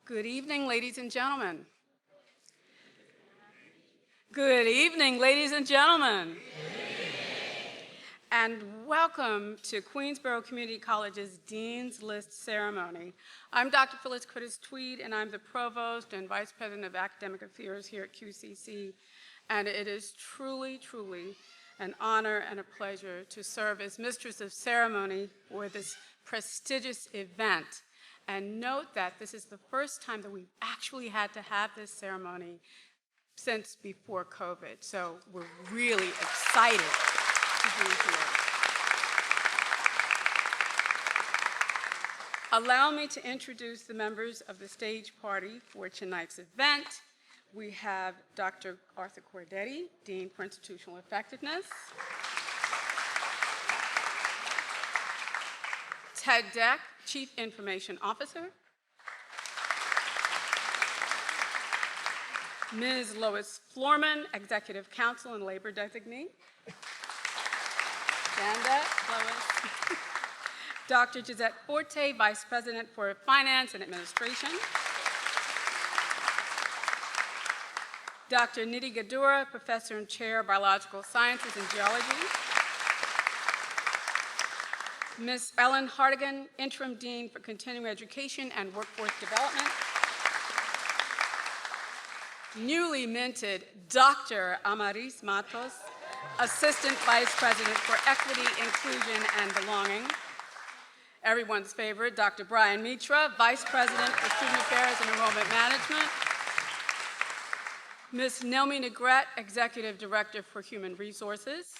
Good evening, ladies and gentlemen. Good evening, ladies and gentlemen. And welcome to Queensborough Community College's Dean's List ceremony. I'm Dr. Phyllis Curtis-Tweed, and I'm the Provost and Vice President of Academic Affairs here at QCC. And it is truly, truly an honor and a pleasure to serve as Mistress of Ceremony for this prestigious event. And note that this is the first time that we've actually had to have this ceremony since before COVID. So we're really excited to be here. Allow me to introduce the members of the stage party for tonight's event. We have Dr. Arthur Cordetti, Dean for Institutional Effectiveness. Ted Deck, Chief Information Officer. Ms. Lois Florman, Executive Counsel and Labor Designee. Stand up, Lois. Dr. Gisette Forte, Vice President for Finance and Administration. Dr. Nidhi Gadura, Professor and Chair of Biological Sciences and Geology. Ms. Ellen Hartigan, Interim Dean for Continuing Education and Workforce Development. Newly minted Dr. Amaris Matos, Assistant Vice President for Equity, Inclusion, and Belonging. Everyone's favorite, Dr. Brian Mitra, Vice President for Student Affairs and Enrollment Management. Ms. Nelmi Negrete, Executive Director for Human Resources.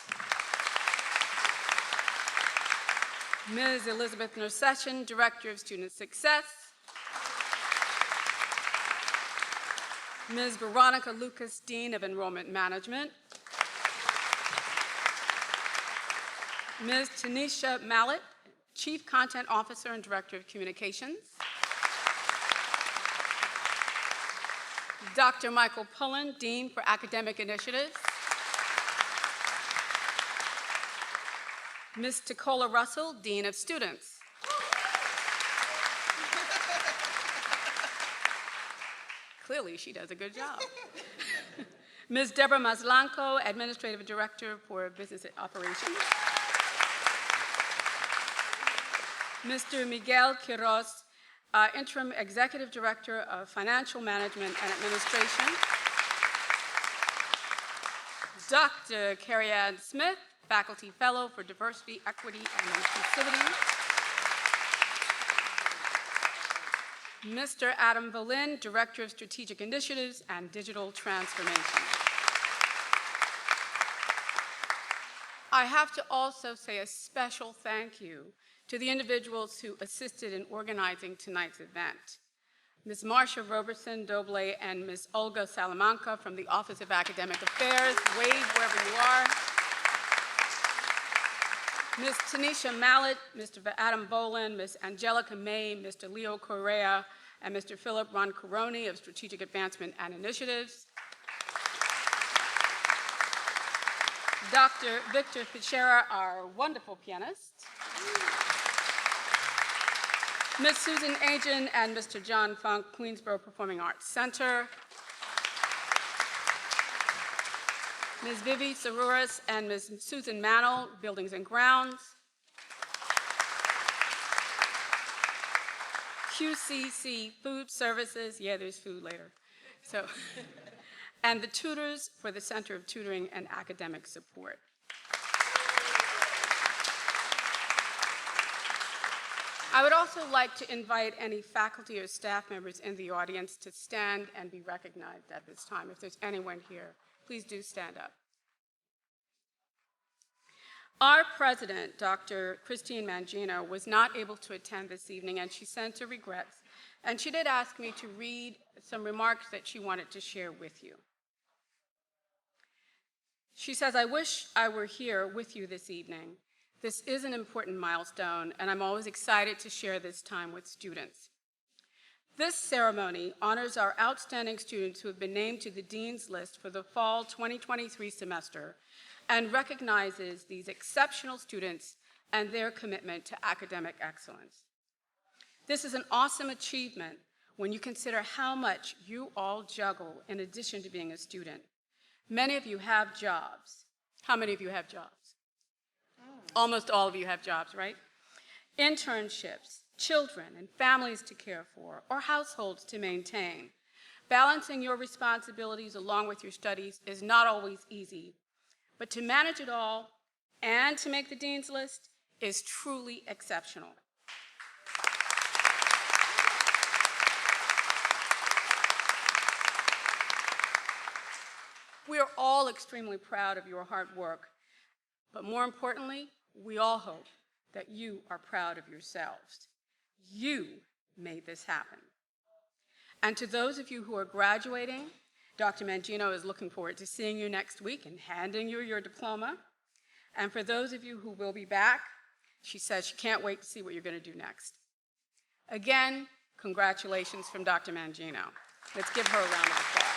Ms. Elizabeth Nersession, Director of Student Success. Ms. Veronica Lucas, Dean of Enrollment Management. Ms. Tanisha Mallet, Chief Content Officer and Director of Communications. Dr. Michael Pullen, Dean for Academic Initiatives. Ms. Tacola Russell, Dean of Students. Clearly, she does a good job. Ms. Deborah Maslanko, Administrative Director for Business Operations. Mr. Miguel Quiroz, Interim Executive Director of Financial Management and Administration. Dr. Carrie Ann Smith, Faculty Fellow for Diversity, Equity, and Inclusivity. Mr. Adam Boleyn, Director of Strategic Initiatives and Digital Transformation. I have to also say a special thank you to the individuals who assisted in organizing tonight's event. Ms. Marcia Roberson Doble and Ms. Olga Salamanca from the Office of Academic Affairs, wave wherever you are. Ms. Tanisha Mallet, Mr. Adam Boland, Ms. Angelica May, Mr. Leo Correa, and Mr. Philip Roncaroni of Strategic Advancement and Initiatives. Dr. Victor Fichera, our wonderful pianist. Ms. Susan Agin and Mr. John Funk, Queensborough Performing Arts Center. Ms. Vivi Saruras and Ms. Susan Mannell, Buildings and Grounds. QCC Food Services, yeah, there's food later. So, and the tutors for the Center of Tutoring and Academic Support. I would also like to invite any faculty or staff members in the audience to stand and be recognized at this time. If there's anyone here, please do stand up. Our president, Dr. Christine Mangino, was not able to attend this evening, and she sent her regrets. And she did ask me to read some remarks that she wanted to share with you. She says, "I wish I were here with you this evening. This is an important milestone, and I'm always excited to share this time with students. This ceremony honors our outstanding students who have been named to the Dean's List for the fall 2023 semester and recognizes these exceptional students and their commitment to academic excellence. This is an awesome achievement, when you consider how much you all juggle in addition to being a student. Many of you have jobs. How many of you have jobs? Almost all of you have jobs, right? Internships, children and families to care for, or households to maintain. Balancing your responsibilities along with your studies is not always easy, but to manage it all and to make the Dean's List is truly exceptional. We are all extremely proud of your hard work, but more importantly, we all hope that you are proud of yourselves. You made this happen. And to those of you who are graduating, Dr. Mangino is looking forward to seeing you next week and handing you your diploma. And for those of you who will be back, she says she can't wait to see what you're going to do next. Again, congratulations from Dr. Mangino. Let's give her a round of applause.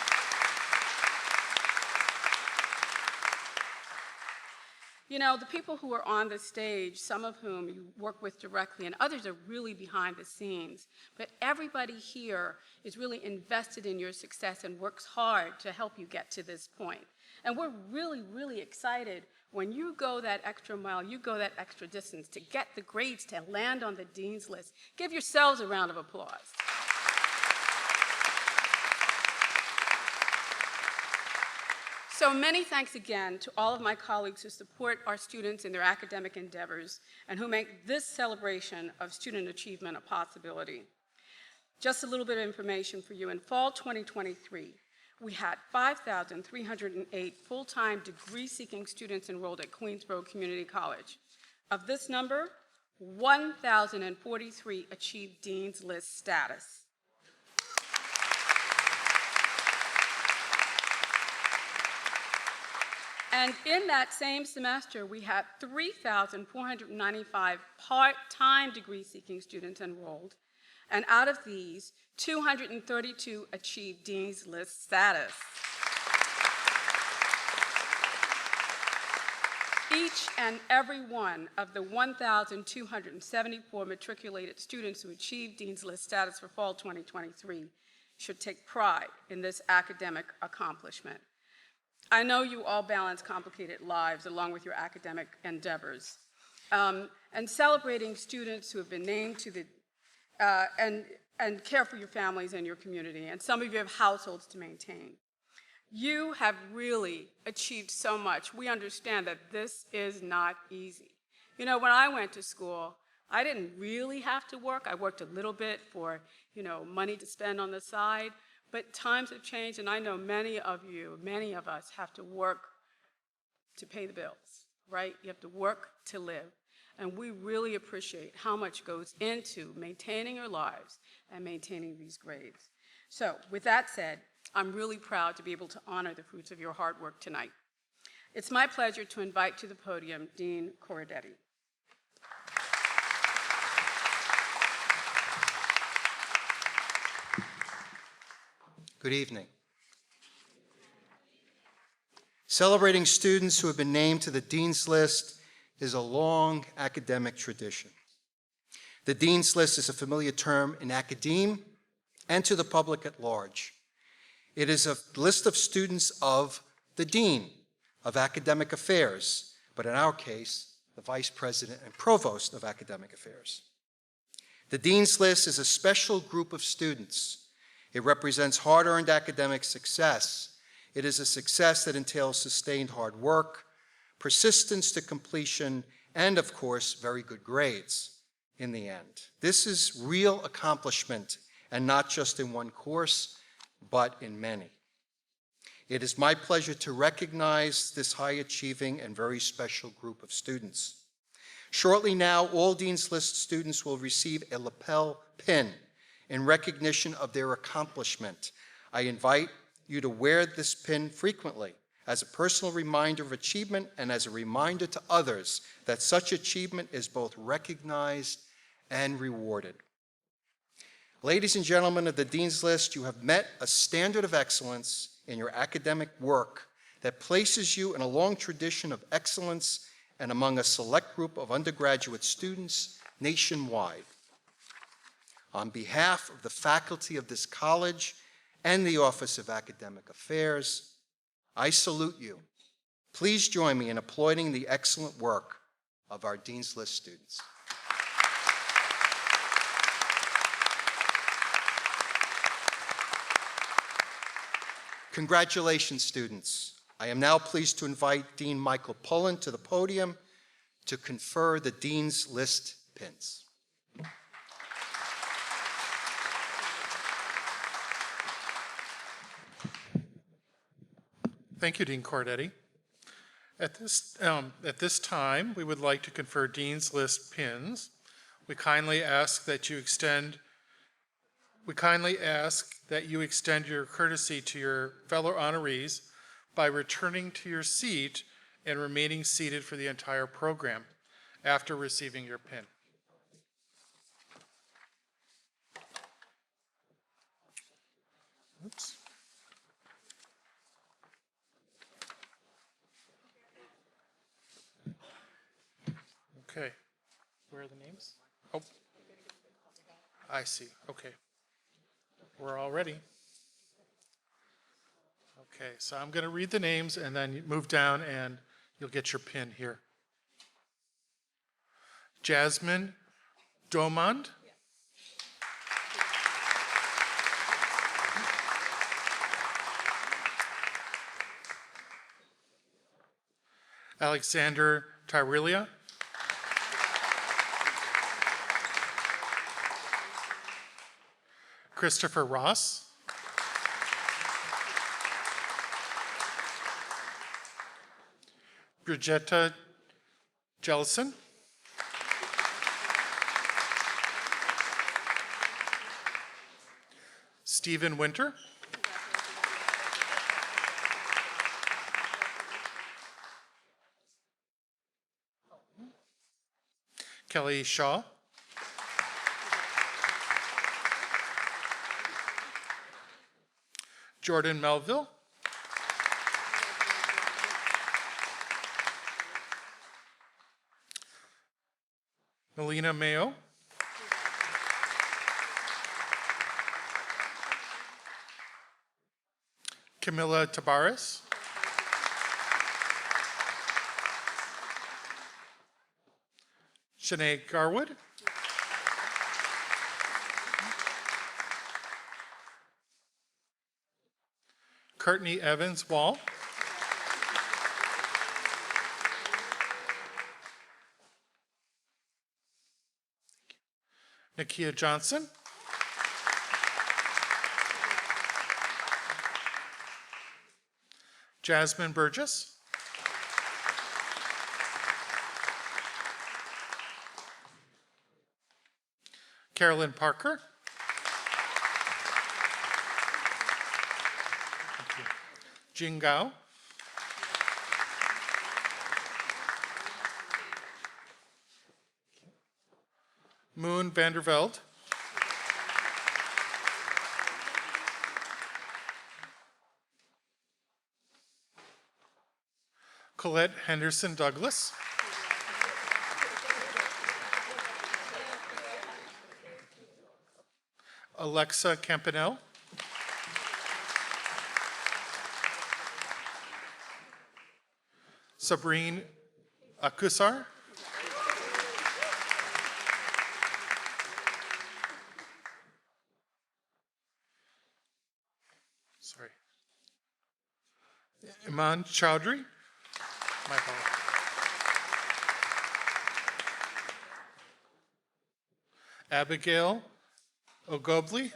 You know, the people who are on the stage, some of whom you work with directly and others are really behind the scenes, but everybody here is really invested in your success and works hard to help you get to this point. And we're really, really excited when you go that extra mile, you go that extra distance to get the grades to land on the Dean's List. Give yourselves a round of applause. So many thanks again to all of my colleagues who support our students in their academic endeavors and who make this celebration of student achievement a possibility. Just a little bit of information for you. In fall 2023, we had 5,308 full-time degree-seeking students enrolled at Queensborough Community College. Of this number, 1,043 achieved Dean's List status. And in that same semester, we had 3,495 part-time degree-seeking students enrolled, and out of these, 232 achieved Dean's List status. Each and every one of the 1,274 matriculated students who achieved Dean's List status for fall 2023 should take pride in this academic accomplishment. I know you all balance complicated lives along with your academic endeavors. And celebrating students who have been named to the, and care for your families and your community, and some of you have households to maintain. You have really achieved so much. We understand that this is not easy. You know, when I went to school, I didn't really have to work. I worked a little bit for, money to spend on the side. But times have changed, and I know many of you, many of us have to work to pay the bills, right? You have to work to live. And we really appreciate how much goes into maintaining your lives and maintaining these grades. So with that said, I'm really proud to be able to honor the fruits of your hard work tonight. It's my pleasure to invite to the podium Dean Corradetti. Good evening. Celebrating students who have been named to the Dean's List is a long academic tradition. The Dean's List is a familiar term in academia and to the public at large. It is a list of students of the Dean of Academic Affairs, but in our case, the Vice President and Provost of Academic Affairs. The Dean's List is a special group of students. It represents hard-earned academic success. It is a success that entails sustained hard work, persistence to completion, and of course, very good grades in the end. This is real accomplishment, and not just in one course, but in many. It is my pleasure to recognize this high-achieving and very special group of students. Shortly now, all Dean's List students will receive a lapel pin in recognition of their accomplishment. I invite you to wear this pin frequently as a personal reminder of achievement and as a reminder to others that such achievement is both recognized and rewarded. Ladies and gentlemen of the Dean's List, you have met a standard of excellence in your academic work that places you in a long tradition of excellence and among a select group of undergraduate students nationwide. On behalf of the faculty of this college and the Office of Academic Affairs, I salute you. Please join me in applauding the excellent work of our Dean's List students. Congratulations, students. I am now pleased to invite Dean Michael Pullen to the podium to confer the Dean's List pins. Thank you, Dean Cordetti. At this time, we would like to confer Dean's List pins. We kindly ask that you extend your courtesy to your fellow honorees by returning to your seat and remaining seated for the entire program after receiving your pin. Oops. Okay, where are the names? Oh, I see, okay. We're all ready. Okay, so I'm going to read the names and then you move down and you'll get your pin here. Jasmine Domond. Alexander Tyrilia. Christopher Ross. Bridgetta Jellison. Stephen Winter. Kelly Shaw. Jordan Melville. Melina Mayo. Camilla Tabares. Shanae Garwood. Courtney Evans Wall. Nakia Johnson. Jasmine Burgess. Carolyn Parker. Jing Gao. Moon Vanderveld. Colette Henderson Douglas. Alexa Campanelle. Sabrine Akusar. Sorry. Iman Chowdhury. My apologies. Abigail Ogobley.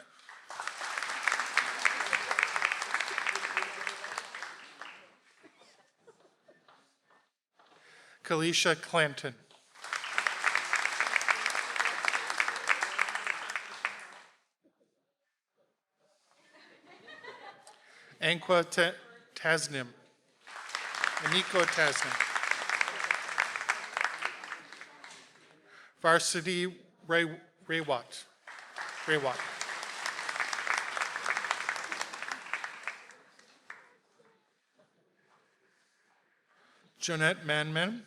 Kalisha Clanton. Ankwa Tasnim. Aniko Tasnim. Varsity Raywat. Jonette Manman.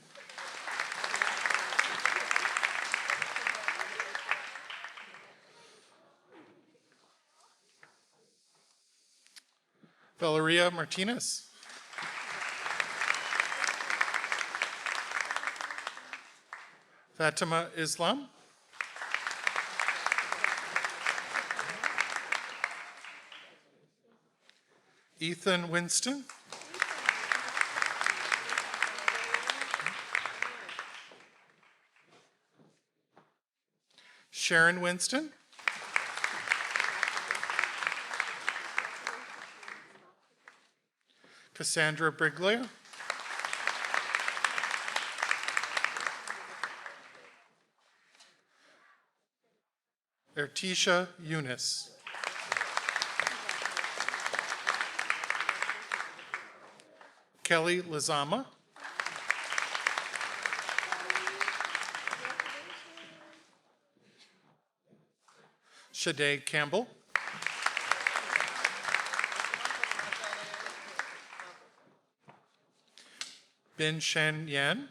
Maria Martinez. Fatima Islam. Ethan Winston. Sharon Winston. Cassandra Briglia. Ertisha Eunice. Kelly Lizama. Shade Campbell. Bin Shen Yan.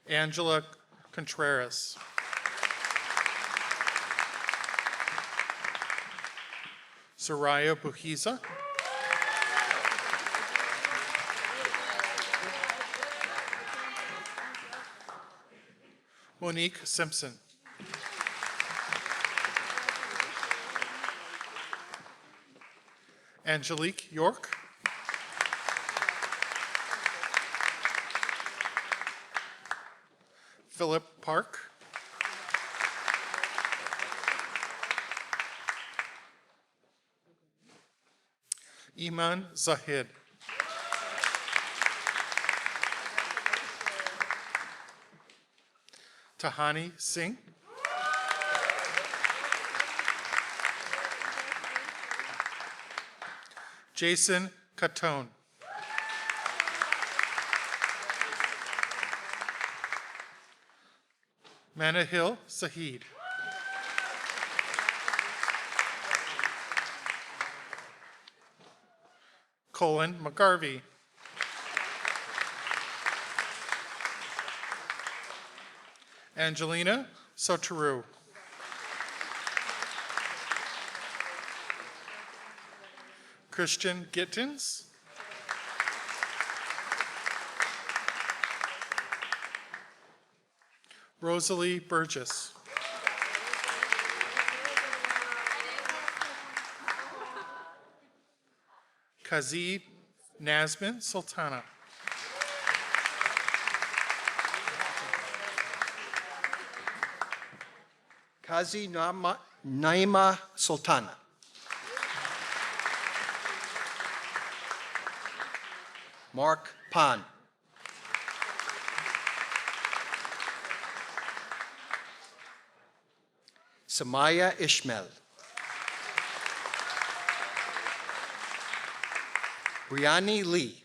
Angela Contreras. Soraya Buhiza. Monique Simpson. Angelique York. Philip Park. Iman Zahid. Tahani Singh. Jason Catone. Manahil Sahid. Colin McGarvey. Angelina Soteru. Christian Gittins. Rosalie Burgess. Kazib Nazmin Sultana. Kazi Naima Sultana. Mark Pan. Samaya Ishmael. Brianni Lee.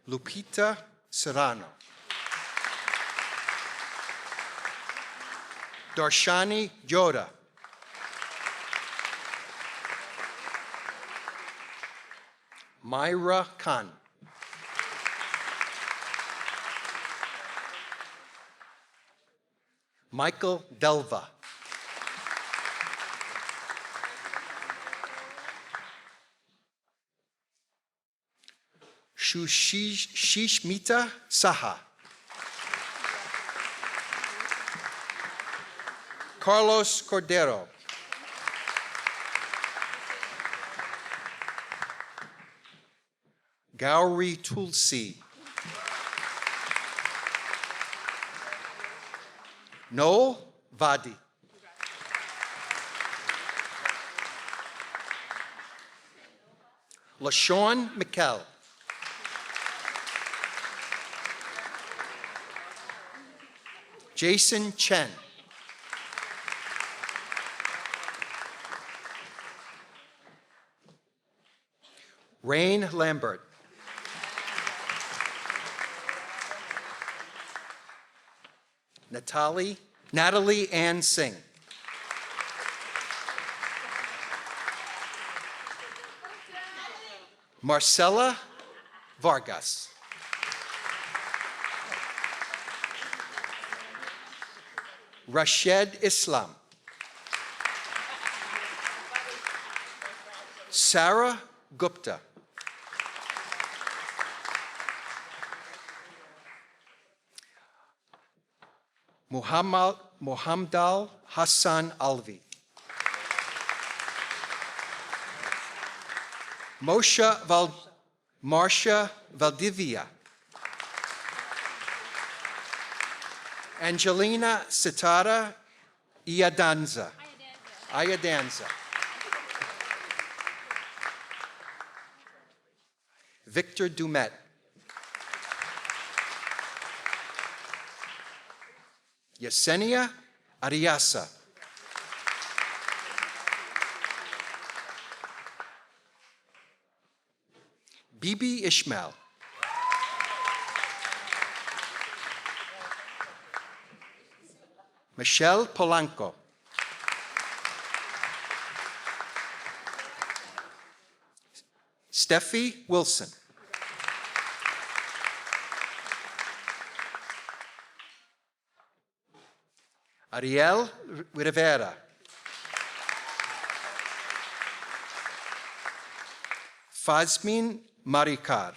Lupita Serrano. Darshani Yoda. Myra Khan. Michael Delva. Shishmita Saha. Carlos Cordero. Gauri Tulsi. Noel Vadi. LaShawn McKell. Jason Chen. Rain Lambert. Natalie Ann Singh. Marcella Vargas. Rashed Islam. Sarah Gupta. Muhammad Hassan Alvi. Marcia Valdivia. Angelina Sitara Iadanza. Victor Dumet. Yesenia Ariasa. Bibi Ishmael. Michelle Polanco. Steffi Wilson. Ariel Rivera. Fazmin Marikar.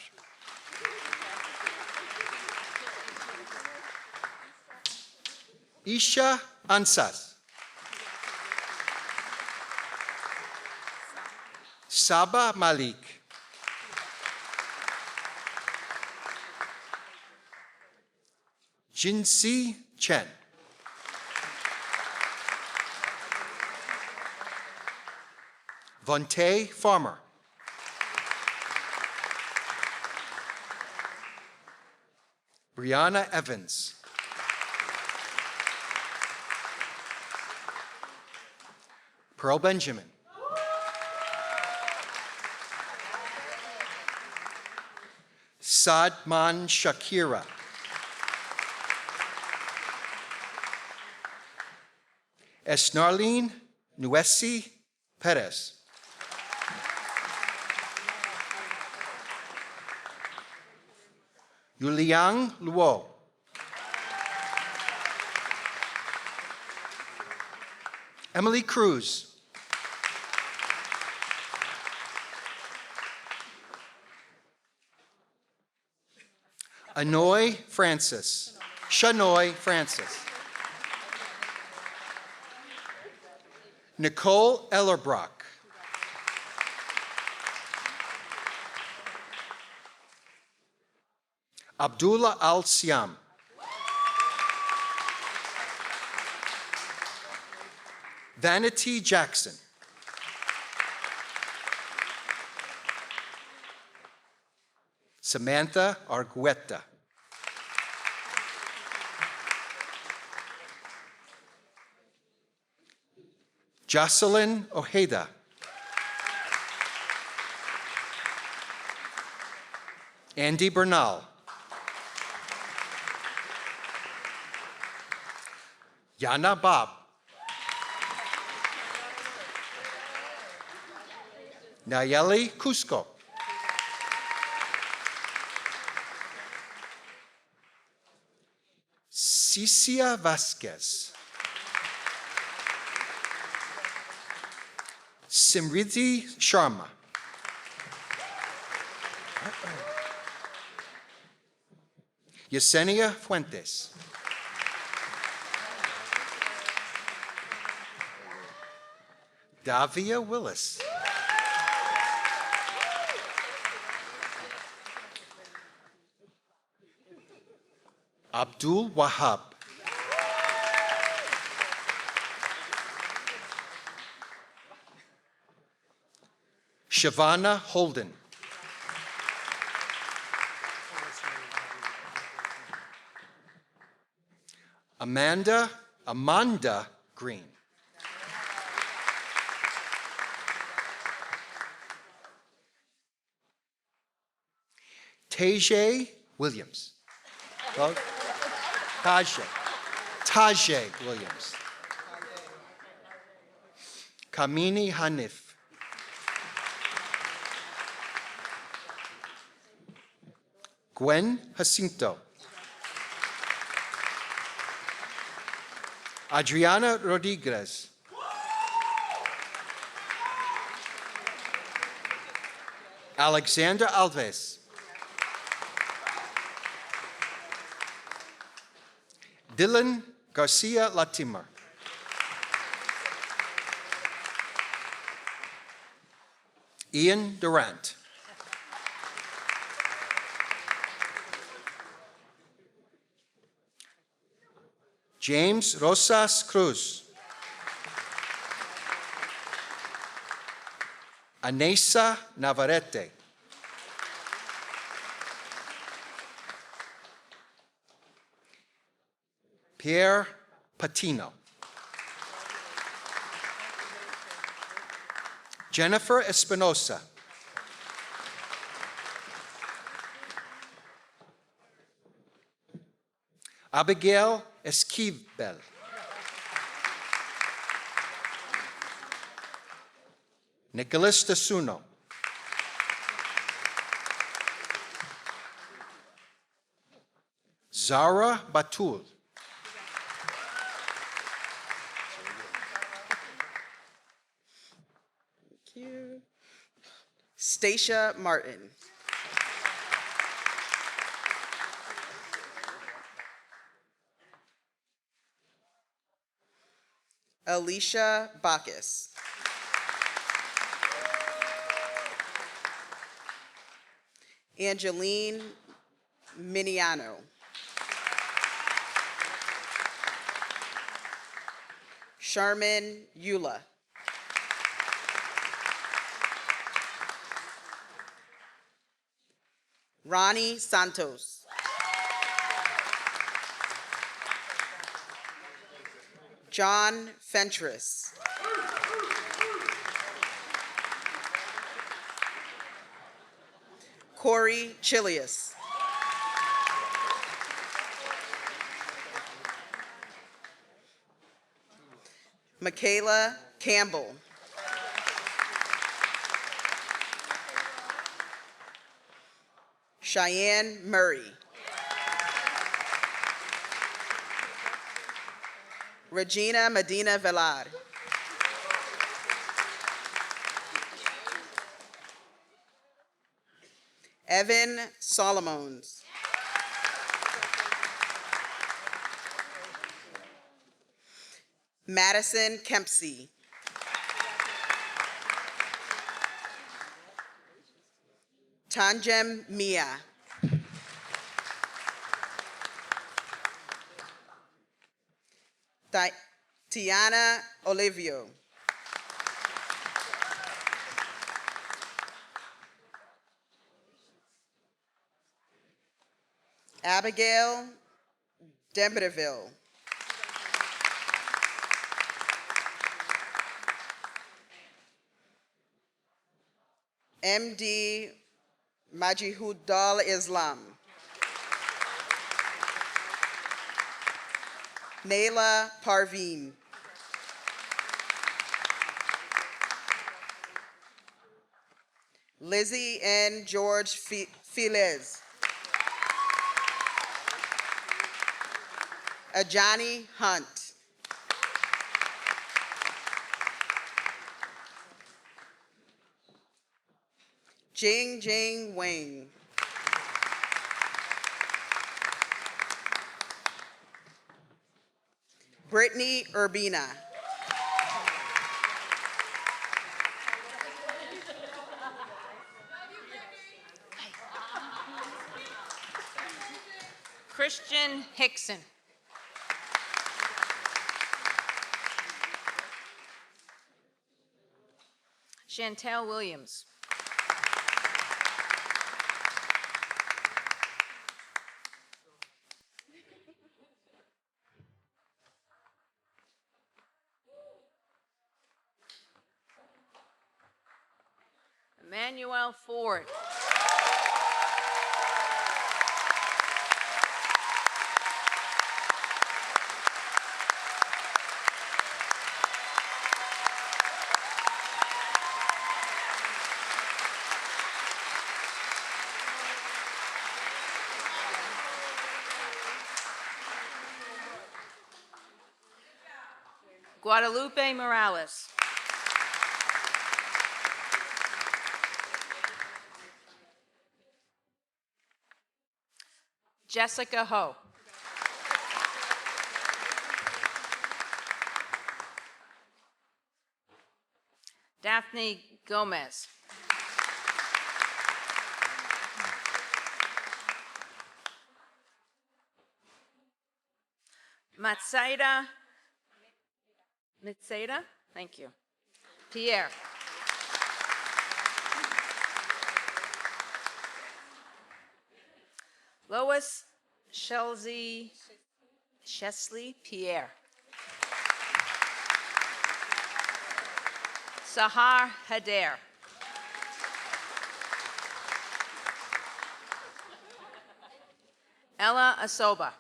Isha Ansas. Saba Malik. Jinsi Chen. Vontae Farmer. Brianna Evans. Pearl Benjamin. Sadman Shakira. Esnarline Nuesi Perez. Yuliang Luo. Emily Cruz. Anoy Francis. Shanoy Francis. Nicole Ellerbrock. Abdullah Al-Siam. Vanity Jackson. Samantha Argueta. Jocelyn Ojeda. Andy Bernal. Yana Bob. Nayeli Cusco. Cicia Vasquez. Simriti Sharma. Yesenia Fuentes. Davia Willis. Abdul Wahab. Shavana Holden. Amanda Green. Tajay Williams. Well, Tajay Williams. Kamini Hanif. Gwen Jacinto. Adriana Rodriguez. Alexander Alves. Dylan Garcia Latimer. Ian Durant. James Rosas Cruz. Anesa Navarrete. Pierre Patino. Jennifer Espinosa. Abigail Esquivel. Nicholas Tasuno. Zara Batul. Thank you. Stacia Martin. Alicia Bacchus. Angeline Miniano. Sherman Eula. Ronnie Santos. John Fentress. Corey Chilius. Michaela Campbell. Cheyenne Murray. Regina Medina Velar. Evan Solomons. Madison Kempsey. Tanjem Mia. Tiana Olivio. Abigail Dembreville. MD Majihudal Islam. Naila Parveen. Lizzie N. George Filez. Ajani Hunt. Jing Wang. Brittany Urbina. Christian Hickson. Chantel Williams. Emmanuel Ford. Guadalupe Morales. Jessica Ho. Daphne Gomez. Mitsaida, thank you. Pierre. Lois Chesley Pierre. Sahar Hader. Ella Asoba.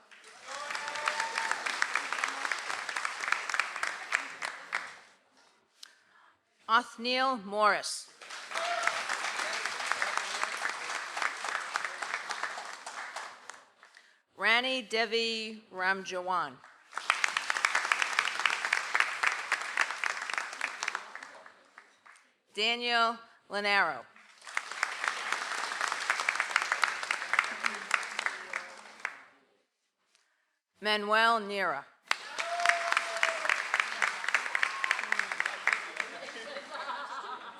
Othniel Morris. Rani Devi Ramjawan. Daniel Lanaro. Manuel Nira.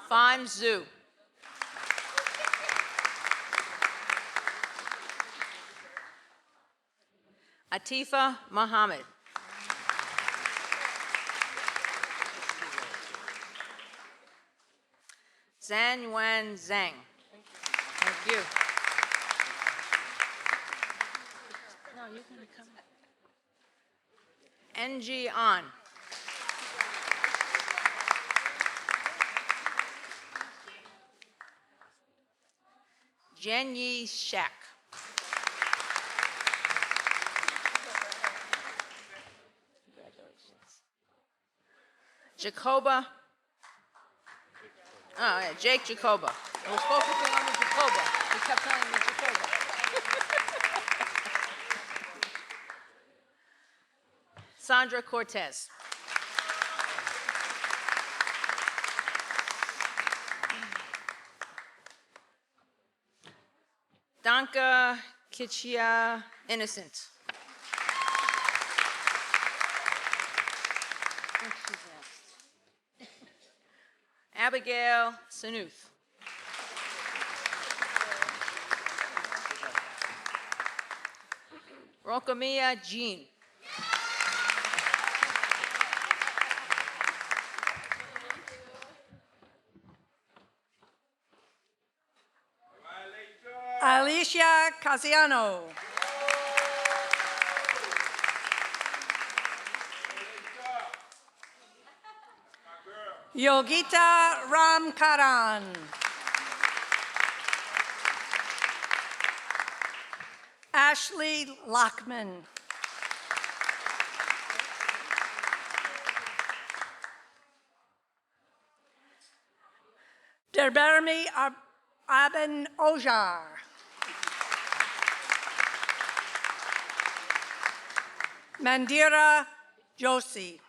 Fime Zhu. Atifa Muhammad. Zhang Yuan Zhang. Thank you. No, you're going to come. NG On. Jenyi Shek. Jacoba. Oh, yeah, Jake Jacoba. I was focusing on the Jacoba. He kept telling me Jacoba. Sandra Cortez. Danka Kichia Innocent. Abigail Sanuth. Rokamia Jean. Alicia Casiano. Yogita Ramkaran. Ashley Lockman. Derbermi Aben Ojar. Mandira Joshi.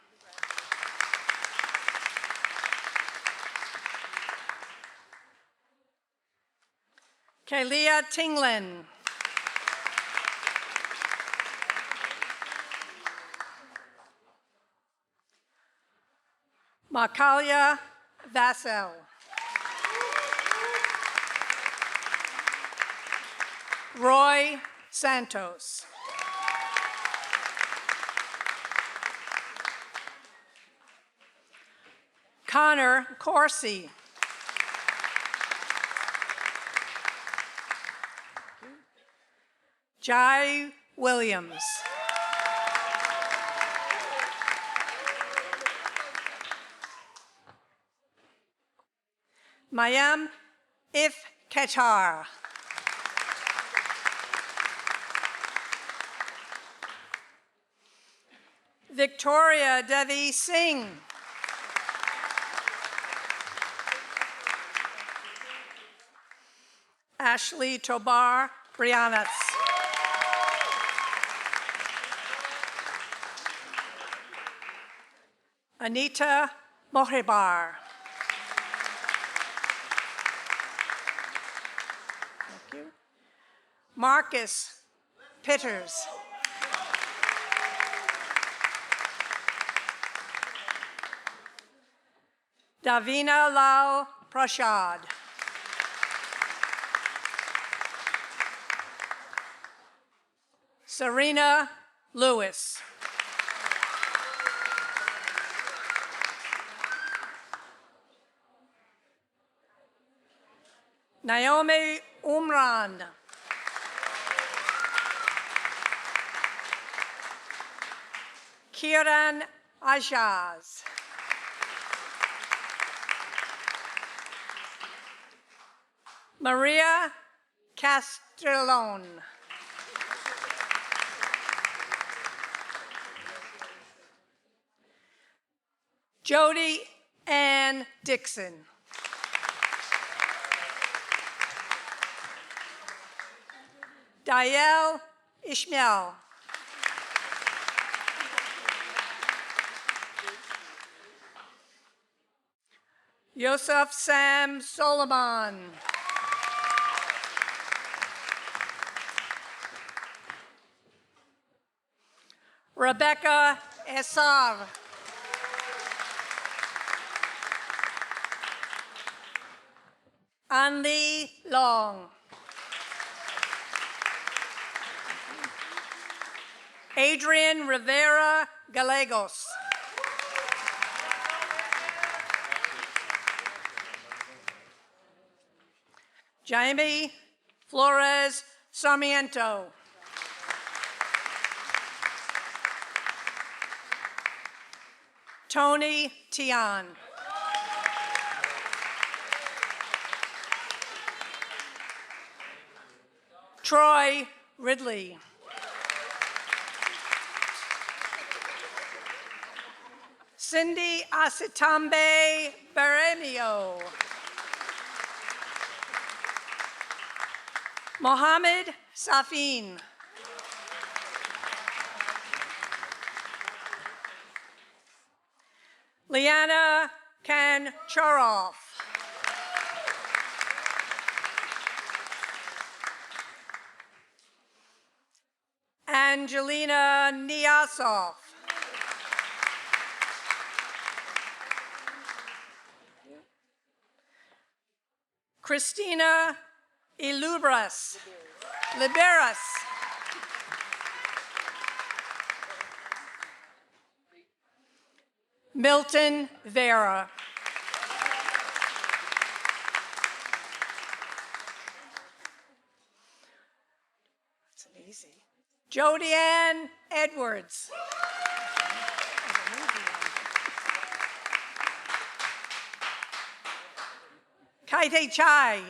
Kalia Tinglin. Makalia Vassell. Roy Santos. Connor Corsi. Jai Williams. Mayam If Qatar. Victoria Devi Singh. Ashley Tobar Brianitz. Anita Mohibar. Thank you. Marcus Pitters. Davina Lal Prashad. Serena Lewis. Naomi Umran. Kiran Ajaz. Maria Castrillon. Jody Ann Dixon. Diel Ishmael. Yosef Sam Solomon. Rebecca Esav. Andy Long. Adrian Rivera Gallegos. Jaime Flores Sarmiento. Tony Tian. Troy Ridley. Cindy Asitambe Beremio. Mohammed Safin. Liana Kancharov. Angelina Niasov. Christina Ilubras. Liberas. Milton Vera. That's easy. Jody Ann Edwards. Kaite Chai.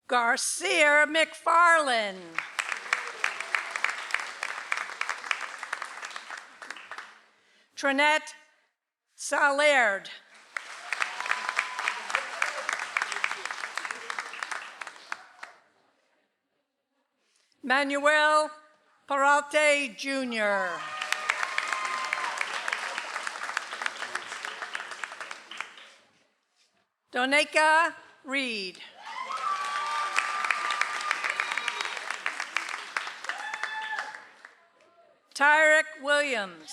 Garcia McFarlane. Trinette Salard. Manuel Paralte Jr. Donika Reed. Tyrek Williams.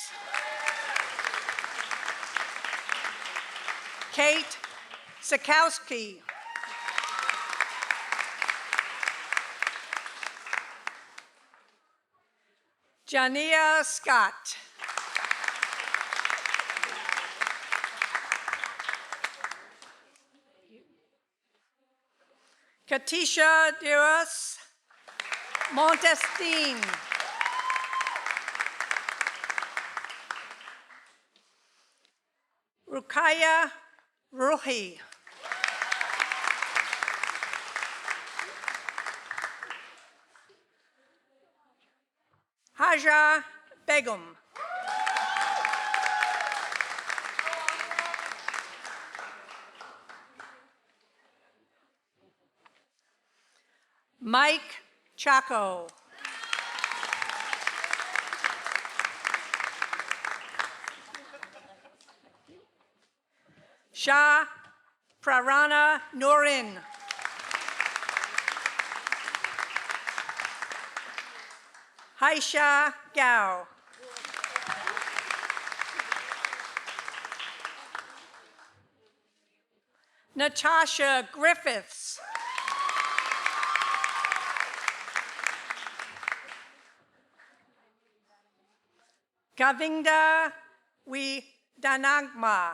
Kate Sikowski. Jania Scott. Katisha Duras Montestin. Rukaya Ruhi. Haja Begum. Mike Chaco. Shah Prarana Nurin. Haisha Gao. Natasha Griffiths. Govinda Danagma.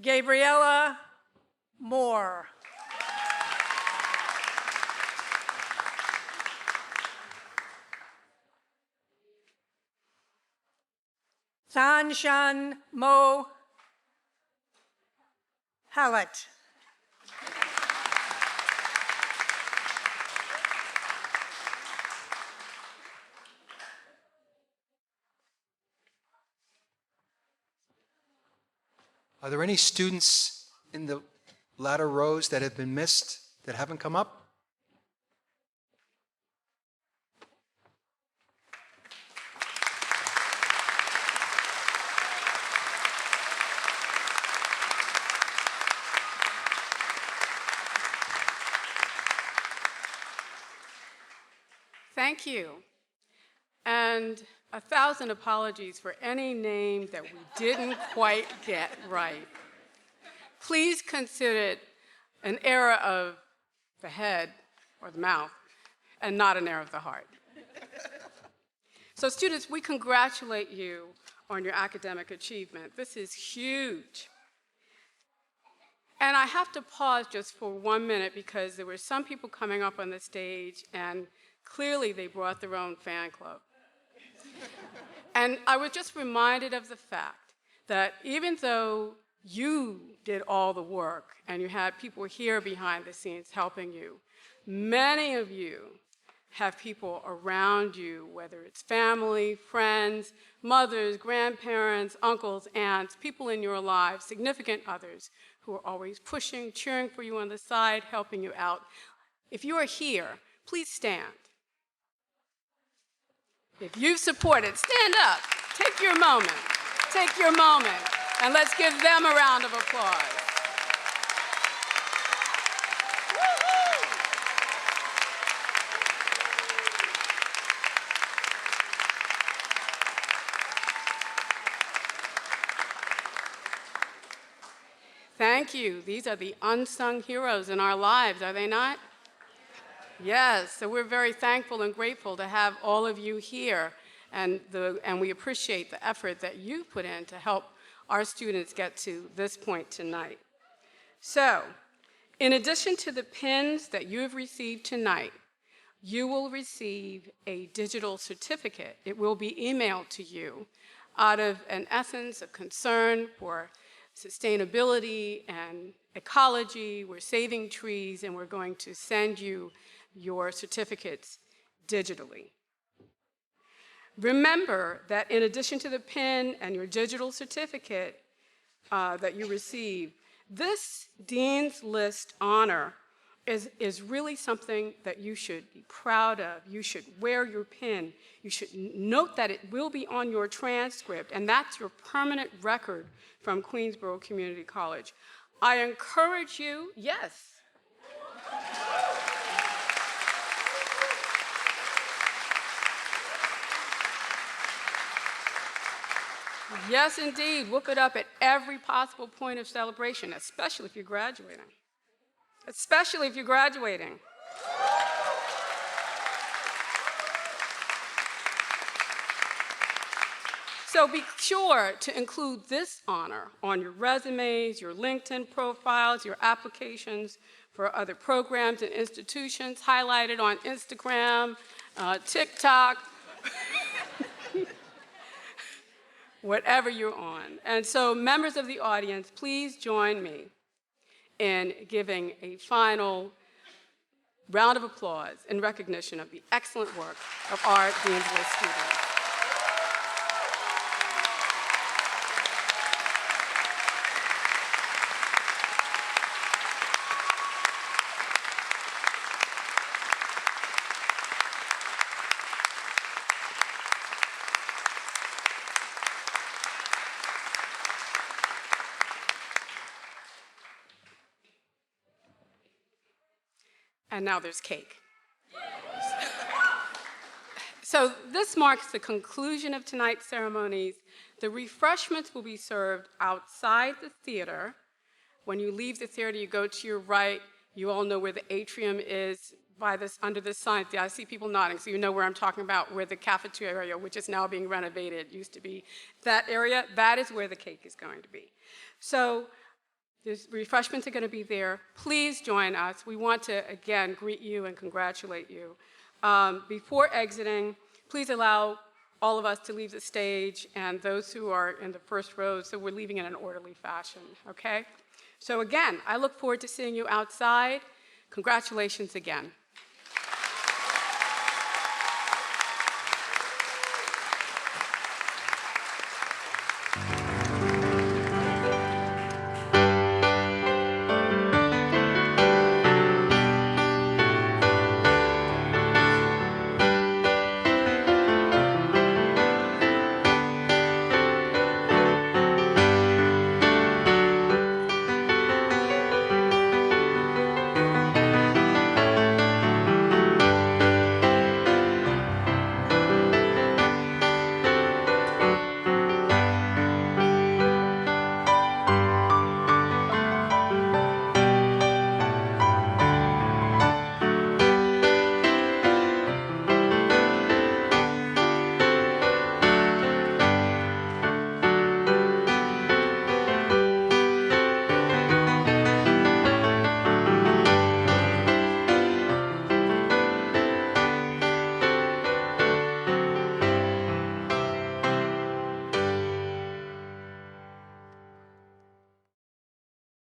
Gabriella Moore. Sanshan Mo Hallett. Are there any students in the latter rows that have been missed, that haven't come up? Thank you. And 1,000 apologies for any name that we didn't quite get right. Please consider it an error of the head or the mouth and not an error of the heart. So students, we congratulate you on your academic achievement. This is huge. And I have to pause just for 1 minute because there were some people coming up on the stage and clearly they brought their own fan club. And I was just reminded of the fact that even though you did all the work and you had people here behind the scenes helping you, many of you have people around you, whether it's family, friends, mothers, grandparents, uncles, aunts, people in your lives, significant others who are always pushing, cheering for you on the side, helping you out. If you are here, please stand. If you've supported, stand up. Take your moment. Take your moment. And let's give them a round of applause. Woo-hoo! Thank you. These are the unsung heroes in our lives, are they not? Yes, so we're very thankful and grateful to have all of you here, and we appreciate the effort that you put in to help our students get to this point tonight. So, in addition to the pins that you have received tonight, you will receive a digital certificate. It will be emailed to you out of an essence of concern for sustainability and ecology. We're saving trees, and we're going to send you your certificates digitally. Remember that in addition to the pin and your digital certificate that you receive, this Dean's List honor is really something that you should be proud of. You should wear your pin. You should note that it will be on your transcript, and that's your permanent record from Queensborough Community College. I encourage you, yes. Yes, indeed. Whoop it up at every possible point of celebration, especially if you're graduating. Especially if you're graduating. So be sure to include this honor on your resumes, your LinkedIn profiles, your applications for other programs and institutions, highlighted on Instagram, TikTok, whatever you're on. And so members of the audience, please join me in giving a final round of applause in recognition of the excellent work of our Dean's List students. and now there's cake. So this marks the conclusion of tonight's ceremonies. The refreshments will be served outside the theater. When you leave the theater, you go to your right. You all know where the atrium is under this sign. I see people nodding, so you know where I'm talking about, where the cafeteria area, which is now being renovated, used to be that area. That is where the cake is going to be. So there's refreshments are going to be there. Please join us. We want to, again, greet you and congratulate you. Before exiting, please allow all of us to leave the stage and those who are in the first rows, so we're leaving in an orderly fashion, okay? So again, I look forward to seeing you outside. Congratulations again.